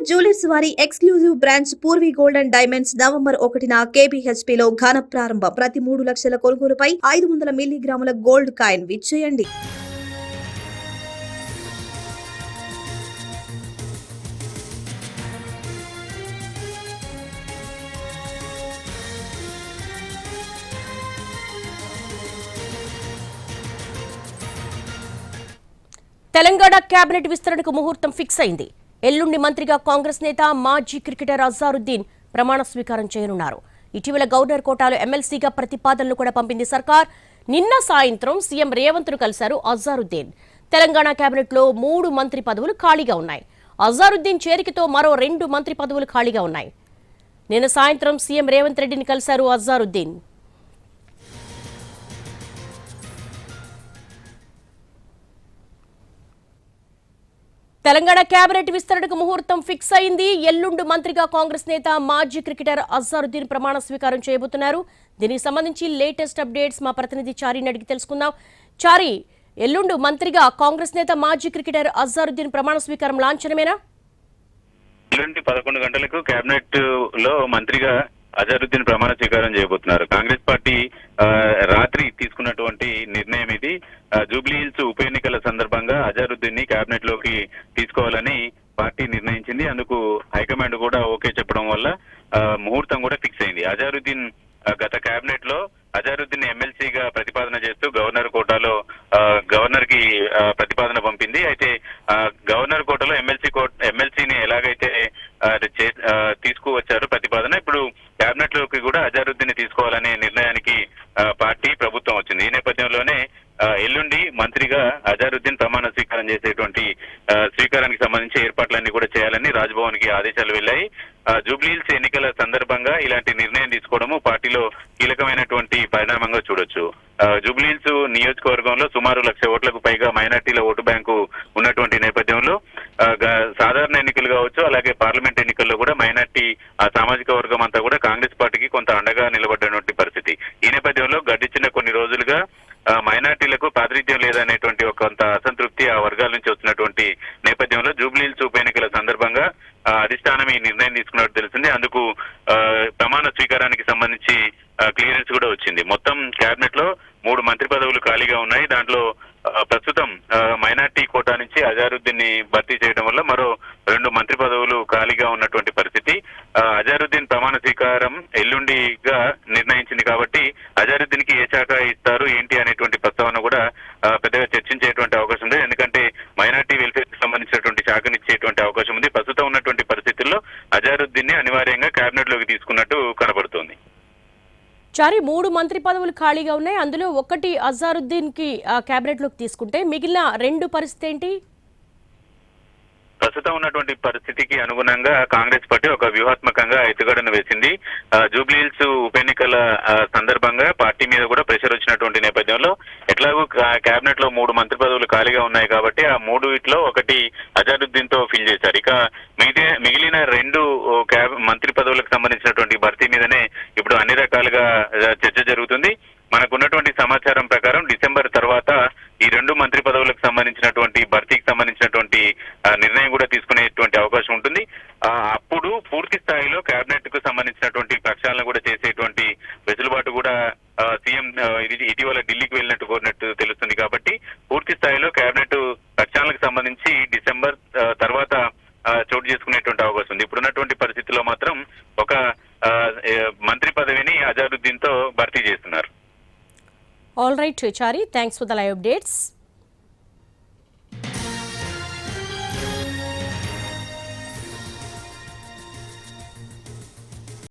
Jewellers వారి exclusive branch Purvi gold and diamonds November 1న KBHP లో ఘన ప్రారంభం. ప్రతి 3 లక్షల కొనుగోలుపై 500 మిల్లీగ్రాముల గోల్డ్ కాయిన్ విచ్చేయండి. తెలంగాణ కేబినెట్ విస్తరణకు ముహూర్తం ఫిక్స్ అయింది. ఎల్లుండి మంత్రిగా కాంగ్రెస్ నేత మాజీ క్రికెటర్ అజారుద్దీన్ ప్రమాణ స్వీకారం చేయనున్నారు. ఇటీవల గవర్నర్ కోటాలో ఎమ్మెల్సీగా ప్రతిపాదనలు కూడా పంపింది సర్కార్. నిన్న సాయంత్రం సీఎం రేవంత్ను కలిశారు అజారుద్దీన్. తెలంగాణ కేబినెట్లో 3 మంత్రి పదవులు ఖాళీగా ఉన్నాయి. అజారుద్దీన్ చేరికతో మరో 2 మంత్రి పదవులు ఖాళీగా ఉన్నాయి. నిన్న సాయంత్రం సీఎం రేవంత్ రెడ్డిని కలిశారు అజారుద్దీన్. తెలంగాణ కేబినెట్ విస్తరణకు ముహూర్తం ఫిక్స్ అయింది. ఎల్లుండి మంత్రిగా కాంగ్రెస్ నేత మాజీ క్రికెటర్ అజారుద్దీన్ ప్రమాణ స్వీకారం చేయబోతున్నారు. దీనికి సంబంధించి లేటెస్ట్ అప్డేట్స్ మా ప్రతినిధి చారీని అడిగి తెలుసుకుందాం. చారీ, ఎల్లుండి మంత్రిగా కాంగ్రెస్ నేత మాజీ క్రికెటర్ అజారుద్దీన్ ప్రమాణ స్వీకారం లాంఛనమేనా? ఎల్లుండి 11 గంటలకు కేబినెట్ లో మంత్రిగా అజారుద్దీన్ ప్రమాణ స్వీకారం చేయబోతున్నారు. కాంగ్రెస్ పార్టీ రాత్రి తీసుకున్నటువంటి నిర్ణయం ఇది. జూబ్లీ హిల్స్ ఉప ఎన్నికల సందర్భంగా అజారుద్దీన్ ని కేబినెట్ లోకి తీసుకోవాలని పార్టీ నిర్ణయించింది. అందుకు హైకమాండ్ కూడా ఓకే చెప్పడం వల్ల ముహూర్తం కూడా ఫిక్స్ అయింది. అజారుద్దీన్ గత కేబినెట్ లో అజారుద్దీన్ ఎమ్మెల్సీగా ప్రతిపాదన చేస్తూ గవర్నర్ కోటాలో గవర్నర్ కి ప్రతిపాదన పంపింది. అయితే గవర్నర్ కోటాలో ఎమ్మెల్సీని ఎలాగైతే తీసుకువచ్చారు ప్రతిపాదన, ఇప్పుడు కేబినెట్ లోకి కూడా అజారుద్దీన్ ని తీసుకోవాలనే నిర్ణయానికి పార్టీ ప్రభుత్వం వచ్చింది. ఈ నేపథ్యంలోనే ఎల్లుండి మంత్రిగా అజారుద్దీన్ ప్రమాణ స్వీకారం చేసేటువంటి స్వీకారానికి సంబంధించి ఏర్పాట్లన్నీ కూడా చేయాలని రాజ్భవన్ కి ఆదేశాలు వెళ్లాయి. జూబ్లీహిల్స్ ఎన్నికల సందర్భంగా ఇలాంటి నిర్ణయం తీసుకోవడము పార్టీలో కీలకమైనటువంటి పరిణామంగా చూడొచ్చు. జూబ్లీహిల్స్ నియోజకవర్గంలో సుమారు 1,00,000 ఓట్లకు పైగా మైనార్టీల ఓటు బ్యాంకు ఉన్నటువంటి నేపథ్యంలో సాధారణ ఎన్నికలు కావచ్చు, అలాగే పార్లమెంట్ ఎన్నికల్లో కూడా మైనార్టీ సామాజిక వర్గం అంతా కూడా కాంగ్రెస్ పార్టీకి కొంత అండగా నిలబడినటువంటి పరిస్థితి. ఈ నేపథ్యంలో గడిచిన కొన్ని రోజులుగా మైనార్టీలకు ప్రాతినిధ్యం లేదనేటువంటి కొంత అసంతృప్తి ఆ వర్గాల నుంచి వస్తున్నటువంటి నేపథ్యంలో జూబ్లీహిల్స్ ఉప ఎన్నికల సందర్భంగా అధిష్టానం ఈ నిర్ణయం తీసుకున్నట్టు తెలిసింది. అందుకు ప్రమాణ స్వీకారానికి సంబంధించి క్లియరెన్స్ కూడా వచ్చింది. మొత్తం కేబినెట్ లో 3 మంత్రి పదవులు ఖాళీగా ఉన్నాయి. దాంట్లో ప్రస్తుతం మైనార్టీ కోటా నుంచి అజారుద్దీన్ ని భర్తీ చేయడం వల్ల మరో 2 మంత్రి పదవులు ఖాళీగా ఉన్నటువంటి పరిస్థితి. అజారుద్దీన్ ప్రమాణ స్వీకారం ఎల్లుండిగా నిర్ణయించింది కాబట్టి అజారుద్దీన్ కి ఏ శాఖ ఇస్తారు ఏంటి అనేటువంటి ప్రస్తావన కూడా పెద్దగా చర్చించేటువంటి అవకాశం ఉంది. ఎందుకంటే మైనార్టీ వెల్ఫేర్ కి సంబంధించినటువంటి శాఖనిచ్చేటువంటి అవకాశం ఉంది. ప్రస్తుతం ఉన్నటువంటి పరిస్థితుల్లో అజారుద్దీన్ ని అనివార్యంగా కేబినెట్ లోకి తీసుకున్నట్టు కనబడుతోంది. చారి, 3 మంత్రి పదవులు ఖాళీగా ఉన్నాయి. అందులో ఒకటి అజారుద్దీన్ కి కేబినెట్ లోకి తీసుకుంటే మిగిలిన 2 పరిస్థితి ఏంటి? ప్రస్తుతం ఉన్నటువంటి పరిస్థితికి అనుగుణంగా కాంగ్రెస్ పార్టీ ఒక వ్యూహాత్మకంగా ఎత్తుగడను వేసింది. జూబ్లీహిల్స్ ఉప ఎన్నికల సందర్భంగా పార్టీ మీద కూడా ప్రెషర్ వచ్చినటువంటి నేపథ్యంలో ఎట్లాగూ కేబినెట్ లో 3 మంత్రి పదవులు ఖాళీగా ఉన్నాయి కాబట్టి ఆ 3 ఒకటి అజారుద్దీన్ తో ఫిల్ చేశారు. ఇక మిగిలిన 2 మంత్రి పదవులకు సంబంధించినటువంటి భర్తీ మీదనే ఇప్పుడు అన్ని రకాలుగా చర్చ జరుగుతుంది. మనకున్నటువంటి సమాచారం ప్రకారం డిసెంబర్ తర్వాత ఈ 2 మంత్రి పదవులకు సంబంధించినటువంటి భర్తీకి సంబంధించినటువంటి నిర్ణయం కూడా తీసుకునేటువంటి అవకాశం ఉంటుంది. అప్పుడు పూర్తి స్థాయిలో కేబినెట్ కు సంబంధించినటువంటి ప్రక్షాళన కూడా చేసేటువంటి వెసులుబాటు కూడా సీఎం ఇటీవల ఢిల్లీకి వెళ్ళినట్టు కోరినట్టు తెలుస్తుంది. కాబట్టి పూర్తి స్థాయిలో కేబినెట్ ప్రక్షాళనకు సంబంధించి డిసెంబర్ తర్వాత చోటు చేసుకునేటువంటి అవకాశం ఉంది. ఇప్పుడున్నటువంటి పరిస్థితిలో మాత్రం ఒక మంత్రి పదవిని అజారుద్దీన్ తో భర్తీ చేస్తున్నారు. All right, Chari, thanks for the live updates.